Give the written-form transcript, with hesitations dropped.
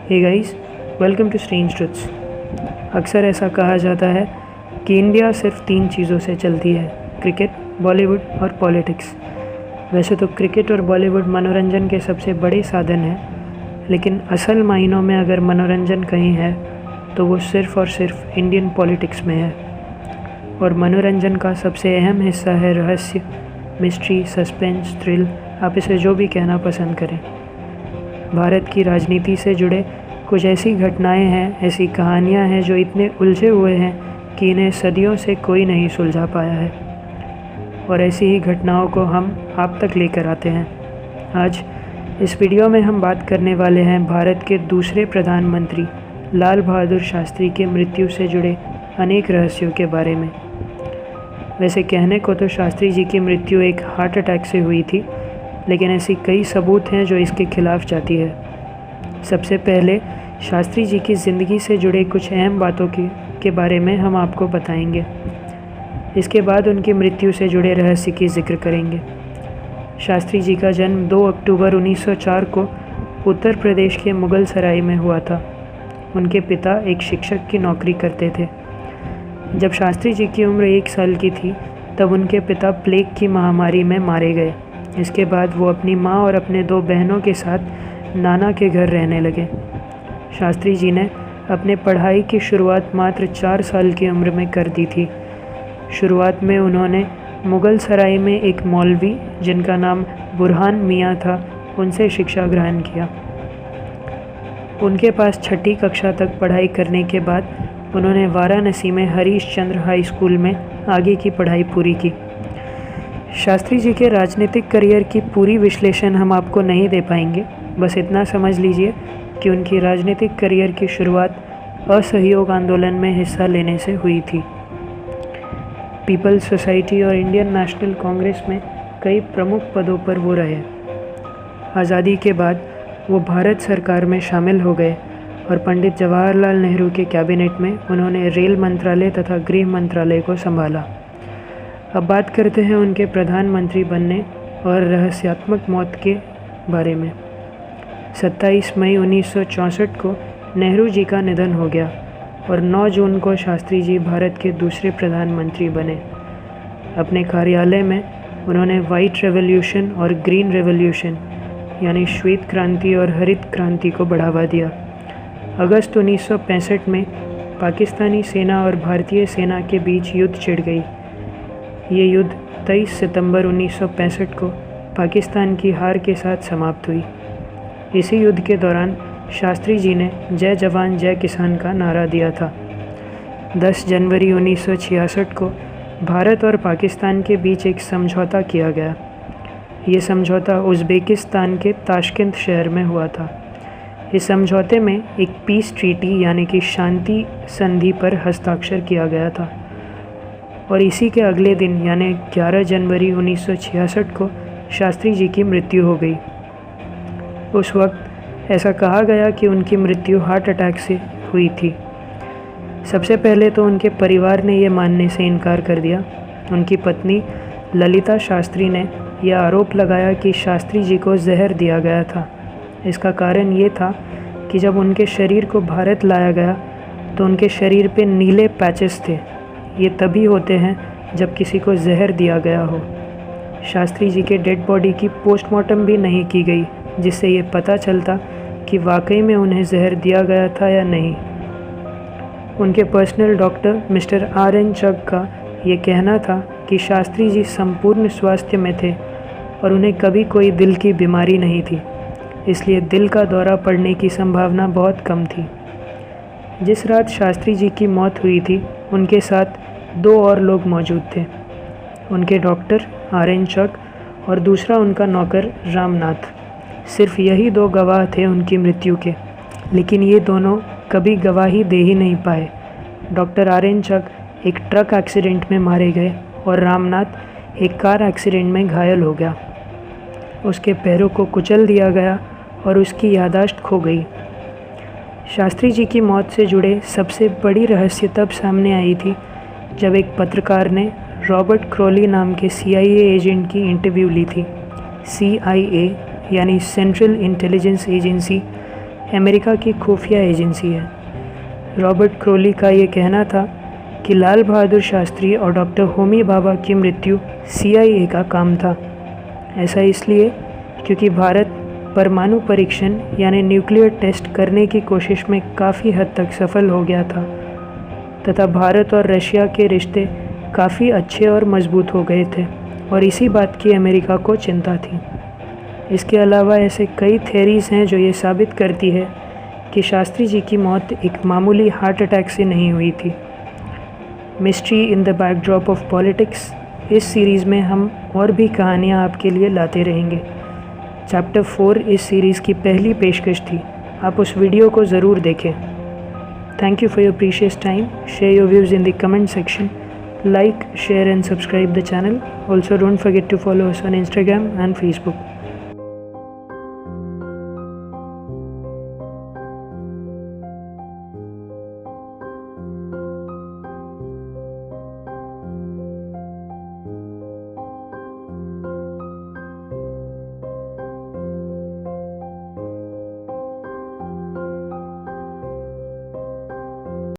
Hey guys, welcome to strange truths. अक्सर ऐसा कहा जाता है कि इंडिया सिर्फ 3 चीज़ों से चलती है, क्रिकेट, बॉलीवुड और पॉलिटिक्स। वैसे तो क्रिकेट और बॉलीवुड मनोरंजन के सबसे बड़े साधन हैं, लेकिन असल मायनों में अगर मनोरंजन कहीं है तो वो सिर्फ़ और सिर्फ इंडियन पॉलिटिक्स में है। और मनोरंजन का सबसे अहम हिस्सा है रहस्य, मिस्ट्री, सस्पेंस, थ्रिल, आप इसे जो भी कहना पसंद करें। भारत की राजनीति से जुड़े कुछ ऐसी घटनाएं हैं, ऐसी कहानियां हैं जो इतने उलझे हुए हैं कि इन्हें सदियों से कोई नहीं सुलझा पाया है। और ऐसी ही घटनाओं को हम आप तक लेकर आते हैं। आज इस वीडियो में हम बात करने वाले हैं भारत के दूसरे प्रधानमंत्री लाल बहादुर शास्त्री की मृत्यु से जुड़े अनेक रहस्यों के बारे में। वैसे कहने को तो शास्त्री जी की मृत्यु एक हार्ट अटैक से हुई थी, लेकिन ऐसी कई सबूत हैं जो इसके खिलाफ जाती है। सबसे पहले शास्त्री जी की ज़िंदगी से जुड़े कुछ अहम बातों के बारे में हम आपको बताएंगे। इसके बाद उनकी मृत्यु से जुड़े रहस्य की जिक्र करेंगे। शास्त्री जी का जन्म 2 अक्टूबर 1904 को उत्तर प्रदेश के मुगल सराय में हुआ था। उनके पिता एक शिक्षक की नौकरी करते थे। जब शास्त्री जी की उम्र 1 साल की थी तब उनके पिता प्लेग की महामारी में मारे गए। इसके बाद वो अपनी माँ और अपने 2 बहनों के साथ नाना के घर रहने लगे। शास्त्री जी ने अपने पढ़ाई की शुरुआत मात्र 4 साल की उम्र में कर दी थी। शुरुआत में उन्होंने मुगल सराय में एक मौलवी जिनका नाम बुरहान मियाँ था, उनसे शिक्षा ग्रहण किया। उनके पास 6ठी कक्षा तक पढ़ाई करने के बाद उन्होंने वाराणसी में हरीश चंद्र हाई स्कूल में आगे की पढ़ाई पूरी की। शास्त्री जी के राजनीतिक करियर की पूरी विश्लेषण हम आपको नहीं दे पाएंगे, बस इतना समझ लीजिए कि उनकी राजनीतिक करियर की शुरुआत असहयोग आंदोलन में हिस्सा लेने से हुई थी। पीपल्स सोसाइटी और इंडियन नेशनल कांग्रेस में कई प्रमुख पदों पर वो रहे। आज़ादी के बाद वो भारत सरकार में शामिल हो गए और पंडित जवाहरलाल नेहरू के कैबिनेट में उन्होंने रेल मंत्रालय तथा गृह मंत्रालय को संभाला। अब बात करते हैं उनके प्रधानमंत्री बनने और रहस्यात्मक मौत के बारे में। 27 मई 1964 को नेहरू जी का निधन हो गया और 9 जून को शास्त्री जी भारत के दूसरे प्रधानमंत्री बने। अपने कार्यालय में उन्होंने वाइट रेवोल्यूशन और ग्रीन रेवोल्यूशन यानी श्वेत क्रांति और हरित क्रांति को बढ़ावा दिया। अगस्त 1965 में पाकिस्तानी सेना और भारतीय सेना के बीच युद्ध छिड़ गई। ये युद्ध 23 सितंबर 1965 को पाकिस्तान की हार के साथ समाप्त हुई। इसी युद्ध के दौरान शास्त्री जी ने जय जवान जय किसान का नारा दिया था। 10 जनवरी 1966 को भारत और पाकिस्तान के बीच एक समझौता किया गया। ये समझौता उज़्बेकिस्तान के ताशकंद शहर में हुआ था। इस समझौते में एक पीस ट्रीटी यानी कि शांति संधि पर हस्ताक्षर किया गया था और इसी के अगले दिन यानी 11 जनवरी 1966 को शास्त्री जी की मृत्यु हो गई। उस वक्त ऐसा कहा गया कि उनकी मृत्यु हार्ट अटैक से हुई थी। सबसे पहले तो उनके परिवार ने ये मानने से इनकार कर दिया। उनकी पत्नी ललिता शास्त्री ने यह आरोप लगाया कि शास्त्री जी को जहर दिया गया था। इसका कारण ये था कि जब उनके शरीर को भारत लाया गया तो उनके शरीर पे नीले पैचेस थे। ये तभी होते हैं जब किसी को जहर दिया गया हो। शास्त्री जी के डेड बॉडी की पोस्टमार्टम भी नहीं की गई, जिससे ये पता चलता कि वाकई में उन्हें जहर दिया गया था या नहीं। उनके पर्सनल डॉक्टर मिस्टर RN चग का ये कहना था कि शास्त्री जी संपूर्ण स्वास्थ्य में थे और उन्हें कभी कोई दिल की बीमारी नहीं थी, इसलिए दिल का दौरा पड़ने की संभावना बहुत कम थी। जिस रात शास्त्री जी की मौत हुई थी उनके साथ 2 और लोग मौजूद थे, उनके डॉक्टर RN चग और दूसरा उनका नौकर रामनाथ। सिर्फ यही 2 गवाह थे उनकी मृत्यु के, लेकिन ये दोनों कभी गवाही दे ही नहीं पाए। डॉक्टर RN चग एक ट्रक एक्सीडेंट में मारे गए और रामनाथ एक कार एक्सीडेंट में घायल हो गया। उसके पैरों को कुचल दिया गया और उसकी याददाश्त खो गई। शास्त्री जी की मौत से जुड़े सबसे बड़ी रहस्य तब सामने आई थी जब एक पत्रकार ने रॉबर्ट क्रॉली नाम के CIA एजेंट की इंटरव्यू ली थी। CIA यानी सेंट्रल इंटेलिजेंस एजेंसी अमेरिका की खुफिया एजेंसी है। रॉबर्ट क्रोली का ये कहना था कि लाल बहादुर शास्त्री और डॉक्टर होमी भाभा की मृत्यु CIA का काम था। ऐसा इसलिए क्योंकि भारत परमाणु परीक्षण यानी न्यूक्लियर टेस्ट करने की कोशिश में काफ़ी हद तक सफल हो गया था तथा भारत और रशिया के रिश्ते काफ़ी अच्छे और मजबूत हो गए थे और इसी बात की अमेरिका को चिंता थी। इसके अलावा ऐसे कई थेरीज़ हैं जो ये साबित करती है कि शास्त्री जी की मौत एक मामूली हार्ट अटैक से नहीं हुई थी। Mystery in the backdrop of politics इस सीरीज़ में हम और भी कहानियाँ आपके लिए लाते रहेंगे। चैप्टर 4 इस सीरीज़ की पहली पेशकश थी। आप उस वीडियो को ज़रूर देखें। Thank you for your precious time. Share your views in the comment section. Like, share and subscribe the channel. Also don't forget to follow us on Instagram and Facebook.